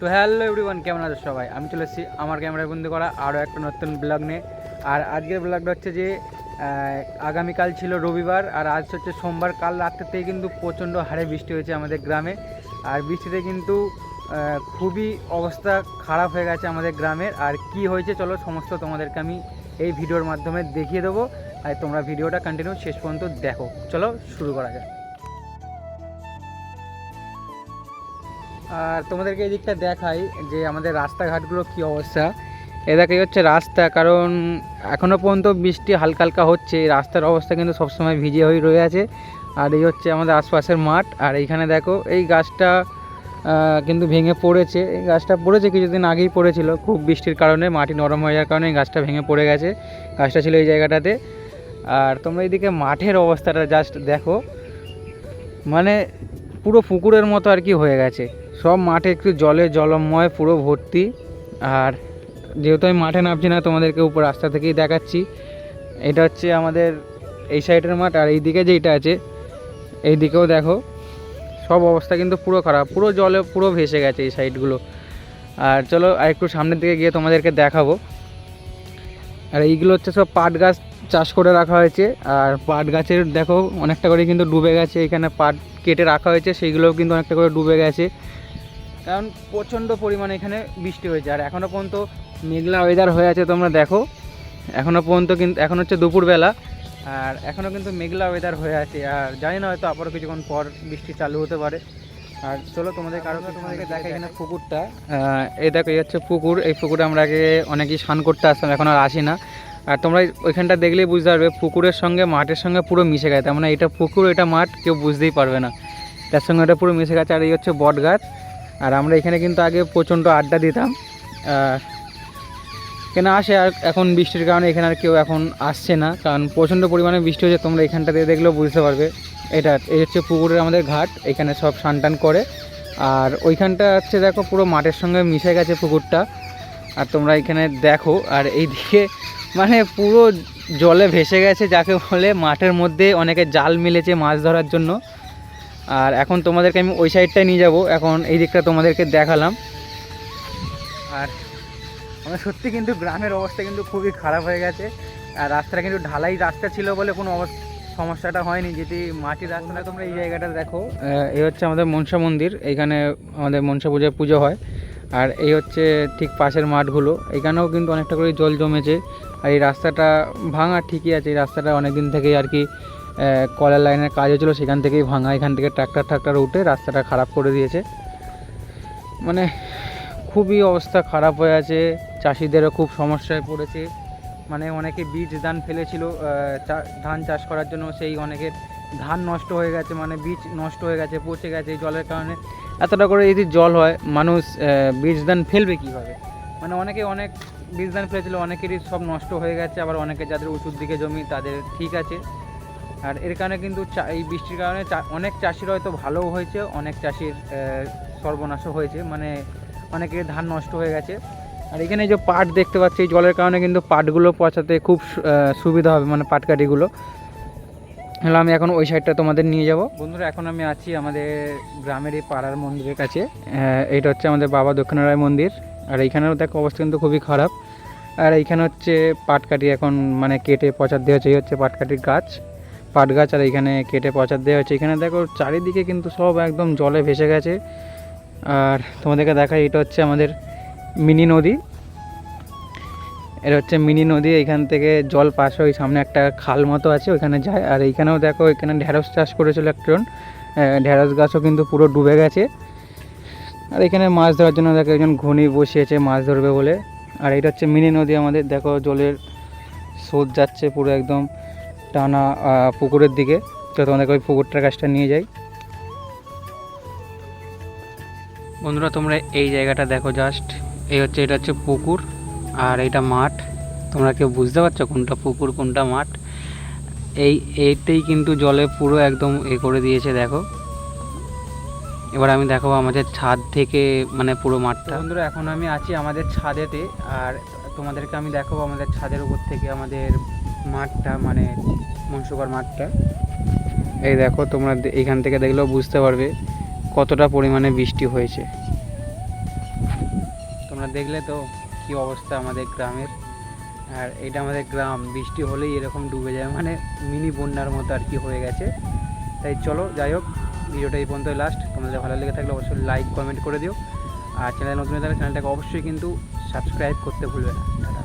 তো hello everyone, কেমন আছো সবাই? আমি চলে এসেছি আমার ক্যামেরায় বন্দি করা আরও একটা নতুন ব্লগ নিয়ে। আর আজকের ব্লগটা হচ্ছে যে আগামীকাল ছিল রবিবার আর আজ হচ্ছে সোমবার। কাল রাত্রে থেকে কিন্তু প্রচণ্ড হারে বৃষ্টি হয়েছে আমাদের গ্রামে। আর বৃষ্টিতে কিন্তু খুবই অবস্থা খারাপ হয়ে গেছে আমাদের গ্রামের। আর কি হয়েছে চলো সমস্ত তোমাদেরকে আমি এই ভিডিওর মাধ্যমে দেখিয়ে দেবো। আর তোমরা ভিডিওটা কন্টিনিউ শেষ পর্যন্ত দেখো। চলো শুরু করা যাক। আর তোমাদেরকে এই দিকটা দেখাই যে আমাদের রাস্তাঘাটগুলো কী অবস্থা। এ দেখাই হচ্ছে রাস্তা, কারণ এখনও পর্যন্ত বৃষ্টি হালকা হালকা হচ্ছে। রাস্তার অবস্থা কিন্তু সবসময় ভিজে হয়ে রয়ে আছে। আর এই হচ্ছে আমাদের আশপাশের মাঠ। আর এইখানে দেখো এই গাছটা কিন্তু ভেঙে পড়েছে। এই গাছটা পড়েছে কিছুদিন আগেই পড়েছিল, খুব বৃষ্টির কারণে মাটি নরম হয়ে যাওয়ার কারণে এই গাছটা ভেঙে পড়ে গেছে। গাছটা ছিল এই জায়গাটাতে। আর তোমরা এইদিকে মাঠের অবস্থাটা জাস্ট দেখো, মানে পুরো পুকুরের মতো আর কি হয়ে গেছে। সব মাঠে একটু জলময় পুরো ভর্তি। আর যেহেতু আমি মাঠে নামছি না, তোমাদেরকে উপর রাস্তা থেকেই দেখাচ্ছি। এটা হচ্ছে আমাদের এই সাইডের মাঠ। আর এই দিকে যেটা আছে এই দিকেও দেখো, সব অবস্থা কিন্তু পুরো খারাপ, পুরো জলে পুরো ভেসে গেছে এই সাইডগুলো। আর চলো আর একটু সামনের দিকে গিয়ে তোমাদেরকে দেখাবো। আর এইগুলো হচ্ছে সব পাট গাছ চাষ করে রাখা হয়েছে। আর পাট গাছের দেখো অনেকটা করে কিন্তু ডুবে গেছে। এখানে পাট কেটে রাখা হয়েছে, সেইগুলোও কিন্তু অনেকটা করে ডুবে গেছে, কারণ প্রচণ্ড পরিমাণে এখানে বৃষ্টি হয়েছে। আর এখনও পর্যন্ত মেঘলা ওয়েদার হয়ে আছে, তোমরা দেখো এখনও পর্যন্ত কিন্তু এখন হচ্ছে দুপুরবেলা আর এখনও কিন্তু মেঘলা ওয়েদার হয়ে আছে। আর জানি না, হয়তো আবারও কিছুক্ষণ পর বৃষ্টি চালু হতে পারে। আর চলো তোমাদেরকে দেখা এখানে পুকুরটা। এই দেখো এই হচ্ছে পুকুর। এই পুকুরে আমরা আগে অনেকেই স্নান করতে আসতাম, এখন আর আসি না। আর তোমরা ওইখানটা দেখলেই বুঝতে পারবে পুকুরের সঙ্গে মাঠের সঙ্গে পুরো মিশে গেছে। মানে এটা পুকুর এটা মাঠ কেউ বুঝতেই পারবে না, তার সঙ্গে এটা পুরো মিশে গেছে। আর এই হচ্ছে বট গাছ। আর আমরা এখানে কিন্তু আগে প্রচণ্ড আড্ডা দিতাম। কেন আসে, আর এখন বৃষ্টির কারণে এখানে আর কেউ এখন আসছে না, কারণ প্রচণ্ড পরিমাণে বৃষ্টি হয়েছে। তোমরা এখানটা দিয়ে দেখলেও বুঝতে পারবে। এই হচ্ছে পুকুরের আমাদের ঘাট, এখানে সব স্নান টান করে। আর ওইখানটা হচ্ছে দেখো পুরো মাঠের সঙ্গে মিশে গেছে পুকুরটা। আর তোমরা এখানে দেখো, আর এইদিকে মানে পুরো জলে ভেসে গেছে, যাকে বলে মাঠের মধ্যে অনেকে জাল মিলেছে মাছ ধরার জন্য। আর এখন তোমাদেরকে আমি ওই সাইডটায় নিয়ে যাব। এখন এই দিকটা তোমাদেরকে দেখালাম। আর আমরা সত্যি কিন্তু গ্রামের অবস্থা কিন্তু খুবই খারাপ হয়ে গেছে। আর রাস্তাটা কিন্তু ঢালাই রাস্তা ছিল বলে কোনো সমস্যাটা হয়নি, যেটি মাটির রাস্তাটা। তোমরা এই জায়গাটা দেখো, এই হচ্ছে আমাদের মনসা মন্দির, এইখানে আমাদের মনসা পূজায় পুজো হয়। আর এই হচ্ছে ঠিক পাশের মাঠগুলো, এখানেও কিন্তু অনেকটা করে জল জমেছে। আর এই রাস্তাটা ভাঙা ঠিকই আছে, এই রাস্তাটা অনেক দিন থেকেই আর কি কলের লাইনের কাজ হয়েছিল, সেখান থেকেই ভাঙা। এখান থেকে ট্রাক্টর উঠে রাস্তাটা খারাপ করে দিয়েছে। মানে খুবই অবস্থা খারাপ হয়ে আছে, চাষিদেরও খুব সমস্যায় পড়েছে। মানে অনেকে বীজ ধান ফেলেছিল ধান চাষ করার জন্য, সেই অনেকের ধান নষ্ট হয়ে গেছে, মানে বীজ নষ্ট হয়ে গেছে, পচে গেছে এই জলের কারণে। এতটা করে যদি জল হয়, মানুষ বীজ ধান ফেলবে কীভাবে? মানে অনেকে অনেক বীজ ধান ফেলেছিল, অনেকেরই সব নষ্ট হয়ে গেছে। আবার অনেকে যাদের উঁচুর দিকে জমি তাদের ঠিক আছে। আর এর কারণে কিন্তু এই বৃষ্টির কারণে অনেক চাষির হয়তো ভালোও হয়েছে, অনেক চাষির সর্বনাশও হয়েছে, মানে অনেকের ধান নষ্ট হয়ে গেছে। আর এখানে যে পাট দেখতে পাচ্ছি, এই জলের কারণে কিন্তু পাটগুলো পচাতে খুব সুবিধা হবে, মানে পাটকাঠিগুলো। হলো আমি এখন ওই সাইডটা তোমাদের নিয়ে যাব। বন্ধুরা, এখন আমি আছি আমাদের গ্রামের এই পাড়ার মন্দিরের কাছে। এইটা হচ্ছে আমাদের বাবা দক্ষিণারায় মন্দির। আর এইখানেও দেখো অবস্থা কিন্তু খুবই খারাপ। আর এইখানে হচ্ছে পাটকাঠি এখন মানে কেটে পচার দেওয়া হচ্ছে। এই হচ্ছে পাটকাঠির গাছ, পাট গাছ। আর এইখানে কেটে পচার দেওয়া হচ্ছে। এখানে দেখো চারিদিকে কিন্তু সব একদম জলে ভেসে গেছে। আর তোমাদেরকে দেখাই, এটা হচ্ছে আমাদের মিনি নদী। এটা হচ্ছে মিনি নদী, এখান থেকে জল পাশ হয়, সামনে একটা খাল মতো আছে, ওইখানে যায়। আর এইখানেও দেখো, এখানে ঢেঁড়স চাষ করেছিল একজন, ঢেঁড়স গাছও কিন্তু পুরো ডুবে গেছে। আর এখানে মাছ ধরার জন্য দেখো একজন ঘুনি বসিয়েছে মাছ ধরবে বলে। আর এটা হচ্ছে মিনি নদী আমাদের, দেখো জলের স্রোত যাচ্ছে পুরো একদম টানা পুকুরের দিকে। তো তোমাদেরকে ওই পুকুরটার কাছটা নিয়ে যাই। বন্ধুরা, তোমরা এই জায়গাটা দেখো জাস্ট, এটা হচ্ছে পুকুর আর এইটা মাঠ। তোমরা কেউ বুঝতে পারছো কোনটা পুকুর কোনটা মাঠ? এইটাই কিন্তু জলে পুরো একদম করে দিয়েছে দেখো। এবার আমি দেখাবো আমাদের ছাদ থেকে মানে পুরো মাঠটা। বন্ধুরা, এখন আমি আছি আমাদের ছাদেতে। আর তোমাদেরকে আমি দেখাবো আমাদের ছাদের উপর থেকে আমাদের মাঠটা, মানে মনসুকার মাঠটা। এই দেখো, তোমরা এখান থেকে দেখলেও বুঝতে পারবে কতটা পরিমাণে বৃষ্টি হয়েছে। তোমরা দেখলে তো কী অবস্থা আমাদের গ্রামের। আর এটা আমাদের গ্রাম, বৃষ্টি হলেই এরকম ডুবে যায়, মানে মিনি বন্যার মতো আর কি হয়ে গেছে। তাই চলো যাই হোক, ভিডিওটা এই পর্যন্তই লাস্ট। তোমাদের ভালো লেগে থাকলে অবশ্যই লাইক কমেন্ট করে দিও, আর চ্যানেল নতুন হয়ে থাকলে চ্যানেলটাকে অবশ্যই কিন্তু সাবস্ক্রাইব করতে ভুলবে না। টাটা।